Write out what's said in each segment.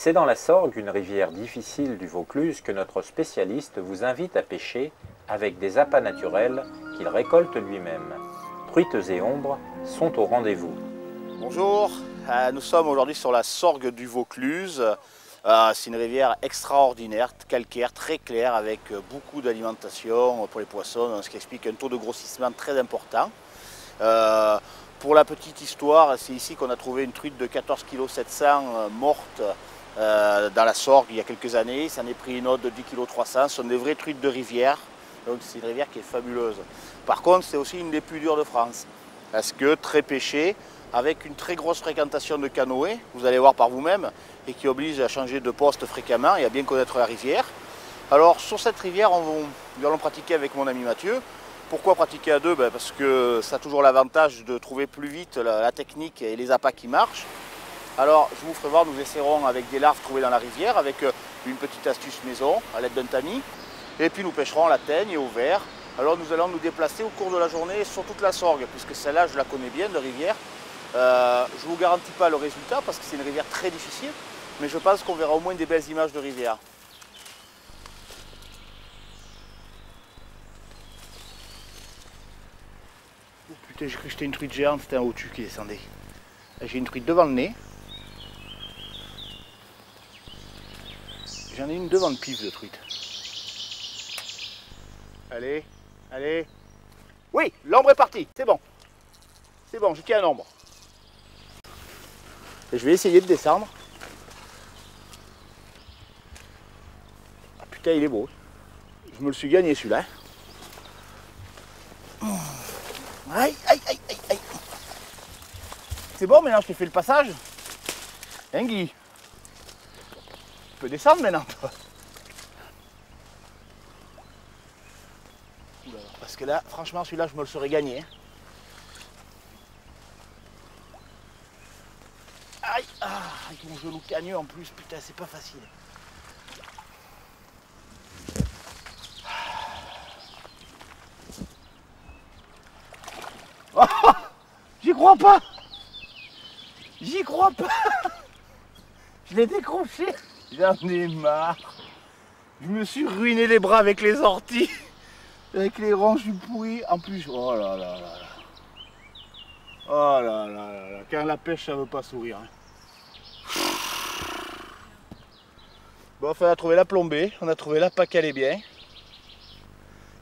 C'est dans la Sorgue, une rivière difficile du Vaucluse, que notre spécialiste vous invite à pêcher avec des appâts naturels qu'il récolte lui-même. Truites et ombres sont au rendez-vous. Bonjour, nous sommes aujourd'hui sur la Sorgue du Vaucluse. C'est une rivière extraordinaire, calcaire, très claire, avec beaucoup d'alimentation pour les poissons, ce qui explique un taux de grossissement très important. Pour la petite histoire, c'est ici qu'on a trouvé une truite de 14,7 kg morte dans la Sorgue il y a quelques années. Ça en est pris une autre de 10,3 kg. Ce sont des vraies truites de rivière, donc c'est une rivière qui est fabuleuse. Par contre, c'est aussi une des plus dures de France, parce que très pêchée, avec une très grosse fréquentation de canoës, vous allez voir par vous-même, et qui oblige à changer de poste fréquemment et à bien connaître la rivière. Alors sur cette rivière, nous allons pratiquer avec mon ami Mathieu. Pourquoi pratiquer à deux? Parce que ça a toujours l'avantage de trouver plus vite la technique et les appâts qui marchent. Alors je vous ferai voir, nous essaierons avec des larves trouvées dans la rivière, avec une petite astuce maison à l'aide d'un tamis. Et puis nous pêcherons à la teigne et au verre. Alors nous allons nous déplacer au cours de la journée sur toute la Sorgue, puisque celle-là je la connais bien de rivière. Je ne vous garantis pas le résultat parce que c'est une rivière très difficile, mais je pense qu'on verra au moins des belles images de rivière. Oh putain, j'ai cru que c'était une truite géante, c'était un hautu qui descendait. J'ai une truite devant le nez. J'en ai une devant le pif de truite. Allez, allez. Oui, l'ombre est partie, c'est bon. C'est bon, je tiens un ombre. Et je vais essayer de descendre. Ah putain, il est beau. Je me le suis gagné celui-là. Aïe, aïe, aïe, aïe, aïe. C'est bon, maintenant je t'ai fait le passage. Hein, Guy? Tu peux descendre maintenant, toi. Oulala, parce que là, franchement, celui-là, je me le serais gagné. Aïe, avec mon genou cagneux en plus, putain, c'est pas facile. Oh, j'y crois pas. J'y crois pas. Je l'ai décroché. J'en ai marre. Je me suis ruiné les bras avec les orties. Avec les ranges du pourri. En plus, oh là là là là. Oh là là là là. Quand la pêche, ça veut pas sourire. Hein. Bon, on a trouvé la plombée, on a trouvé la pas qu'elle est bien.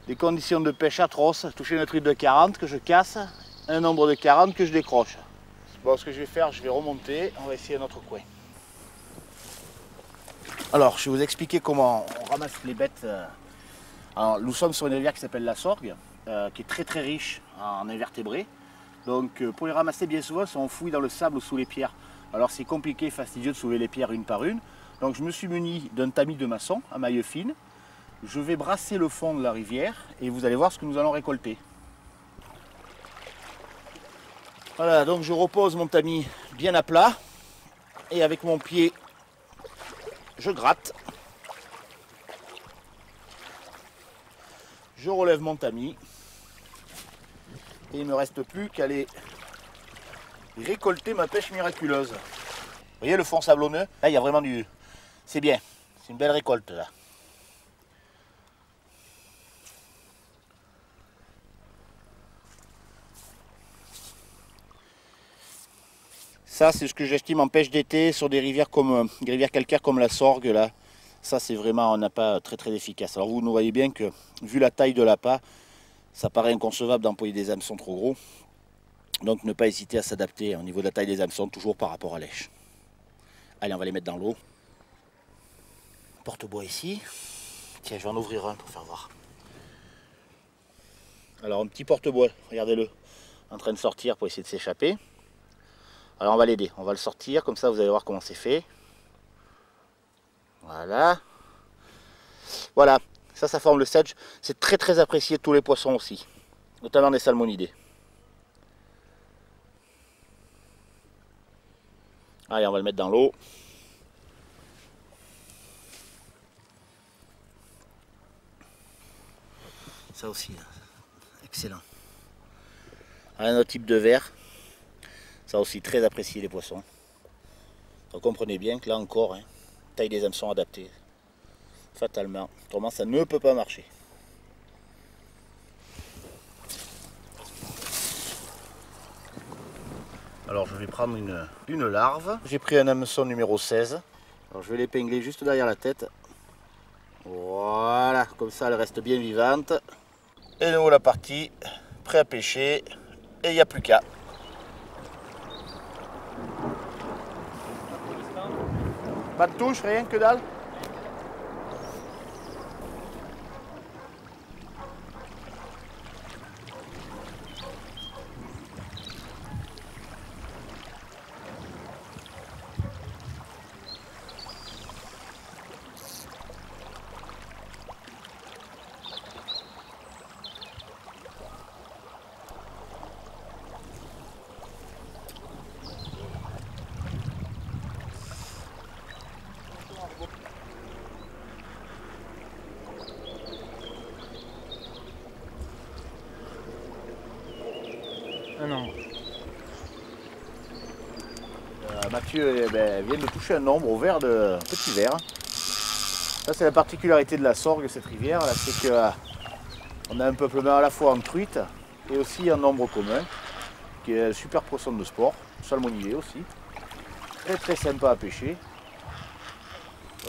Des conditions de pêche atroces, toucher une truite de 40 que je casse, un nombre de 40 que je décroche. Bon, ce que je vais faire, je vais remonter, on va essayer un autre coin. Alors, je vais vous expliquer comment on ramasse les bêtes. Alors, nous sommes sur une rivière qui s'appelle la Sorgue, qui est très très riche en invertébrés. Donc, pour les ramasser, bien souvent, on fouille dans le sable ou sous les pierres. Alors, c'est compliqué, fastidieux de soulever les pierres une par une. Donc je me suis muni d'un tamis de maçon à maille fine. Je vais brasser le fond de la rivière et vous allez voir ce que nous allons récolter. Voilà, donc je repose mon tamis bien à plat et avec mon pied, je gratte. Je relève mon tamis et il ne me reste plus qu'à aller récolter ma pêche miraculeuse. Vous voyez le fond sablonneux? Là, il y a vraiment du... C'est bien, c'est une belle récolte là. Ça, c'est ce que j'estime en pêche d'été sur des rivières comme des rivières calcaires comme la Sorgue là. Ça, c'est vraiment un appât très très efficace. Alors vous voyez bien que vu la taille de l'appât, ça paraît inconcevable d'employer des hameçons trop gros. Donc ne pas hésiter à s'adapter au niveau de la taille des hameçons, toujours par rapport à lèche. Allez, on va les mettre dans l'eau. Porte-bois ici. Tiens, je vais en ouvrir un pour faire voir. Alors un petit porte-bois, regardez-le, en train de sortir pour essayer de s'échapper. Alors on va l'aider, on va le sortir, comme ça vous allez voir comment c'est fait. Voilà. Voilà, ça forme le sedge. C'est très très apprécié de tous les poissons aussi, notamment des salmonidés. Allez, on va le mettre dans l'eau. Ça aussi, excellent. Un autre type de verre, ça aussi très apprécié les poissons. Donc comprenez bien que là encore, hein, taille des hameçons adaptée. Fatalement, autrement ça ne peut pas marcher. Alors je vais prendre une larve. J'ai pris un hameçon numéro 16. Alors je vais l'épingler juste derrière la tête. Voilà, comme ça elle reste bien vivante. Et nous voilà parti, prêt à pêcher. Et il n'y a plus qu'à. Pas de touche, rien, que dalle. Mathieu vient de toucher un ombre au vert de petit verre. Ça c'est la particularité de la Sorgue, cette rivière, là, c'est qu'on a un peuplement à la fois en truite et aussi en ombre commun, qui est un super poisson de sport, salmonidé aussi. Très très sympa à pêcher.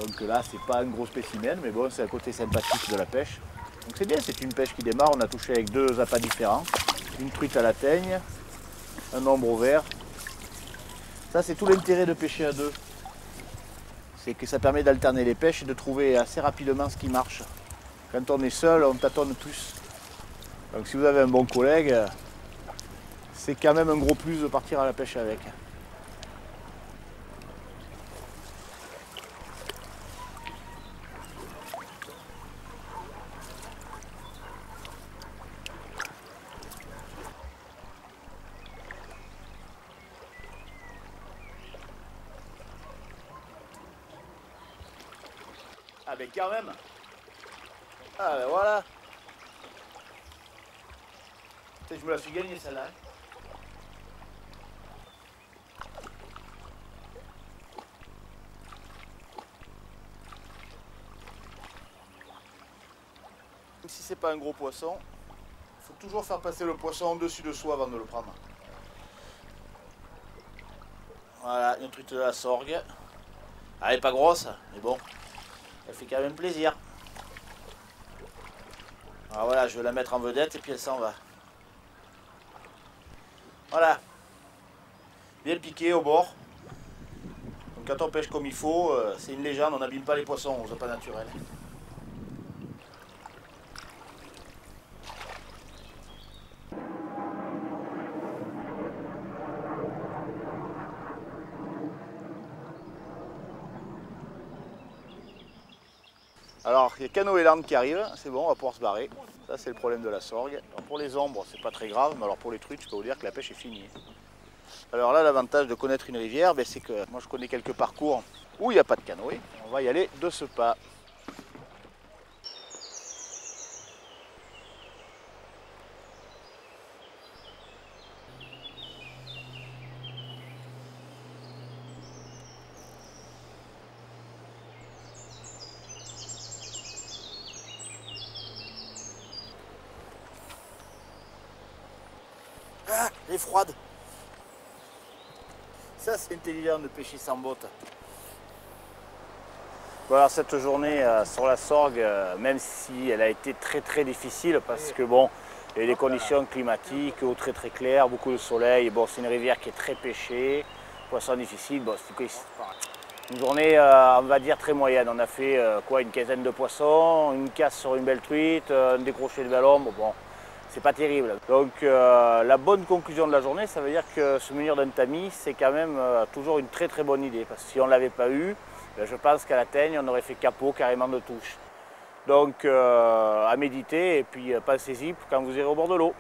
Donc là c'est pas un gros spécimen, mais bon c'est un côté sympathique de la pêche. Donc c'est bien, c'est une pêche qui démarre, on a touché avec deux appâts différents. Une truite à la teigne, un ombre au vert. Ça c'est tout l'intérêt de pêcher à deux. C'est que ça permet d'alterner les pêches et de trouver assez rapidement ce qui marche. Quand on est seul, on tâtonne plus. Donc si vous avez un bon collègue, c'est quand même un gros plus de partir à la pêche avec. Ah ben quand même. Ah ben voilà. Je me la suis gagnée celle-là. Même si c'est pas un gros poisson, il faut toujours faire passer le poisson au-dessus de soi avant de le prendre. Voilà, une truite de la Sorgue. Elle n'est pas grosse, mais bon, elle fait quand même plaisir. Alors voilà, je vais la mettre en vedette et puis elle s'en va. Voilà, bien piqué au bord. Donc quand on pêche comme il faut, c'est une légende, on n'abîme pas les poissons aux appâts naturels. Alors, il y a Canoë-Land qui arrive, c'est bon, on va pouvoir se barrer. Ça, c'est le problème de la Sorgue. Alors, pour les ombres, c'est pas très grave, mais alors pour les truites, je peux vous dire que la pêche est finie. Alors là, l'avantage de connaître une rivière, c'est que moi, je connais quelques parcours où il n'y a pas de canoë. On va y aller de ce pas. Ah, elle est froide. Ça, c'est intelligent de pêcher sans botte. Bon, alors cette journée sur la Sorgue, même si elle a été très difficile, parce que bon, il y a eu des conditions climatiques, eau très claire, beaucoup de soleil. Bon, c'est une rivière qui est très pêchée, poisson difficile. Bon, c'est une journée, on va dire, très moyenne. On a fait quoi, une quinzaine de poissons, une casse sur une belle truite, un décroché de belle ombre. Bon, c'est pas terrible. Donc la bonne conclusion de la journée, ça veut dire que se munir d'un tamis, c'est quand même toujours une très bonne idée. Parce que si on ne l'avait pas eu, je pense qu'à la teigne, on aurait fait capot carrément de touche. Donc à méditer et puis pensez-y quand vous irez au bord de l'eau.